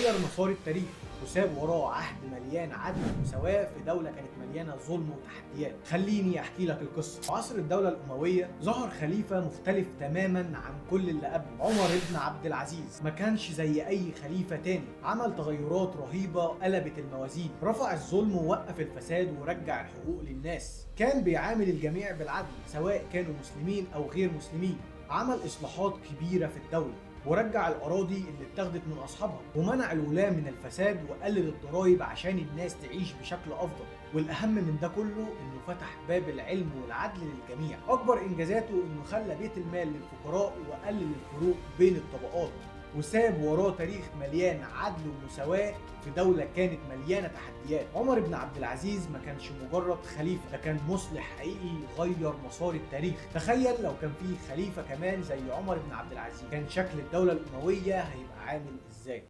غير مسار التاريخ وساب وراه عهد مليان عدل ومساواة في دولة كانت مليانة ظلم وتحديات. خليني احكي لك القصة. في عصر الدولة الأموية ظهر خليفة مختلف تماما عن كل اللي قبله، عمر بن عبد العزيز. ما كانش زي أي خليفة تاني، عمل تغيرات رهيبة قلبت الموازين، رفع الظلم ووقف الفساد ورجع الحقوق للناس. كان بيعامل الجميع بالعدل سواء كانوا مسلمين أو غير مسلمين. عمل إصلاحات كبيرة في الدولة ورجع الأراضي اللي اتاخدت من أصحابها، ومنع الولاة من الفساد وقلل الضرايب عشان الناس تعيش بشكل أفضل. والأهم من ده كله إنه فتح باب العلم والعدل للجميع. أكبر إنجازاته إنه خلى بيت المال للفقراء وقلل الفروق بين الطبقات، وساب وراه تاريخ مليان عدل ومساواة في دولة كانت مليانة تحديات. عمر بن عبد العزيز ما كانش مجرد خليفة، ده كان مصلح حقيقي غير مسار التاريخ. تخيل لو كان في خليفة كمان زي عمر بن عبد العزيز، كان شكل الدولة الأموية هيبقى عامل ازاي؟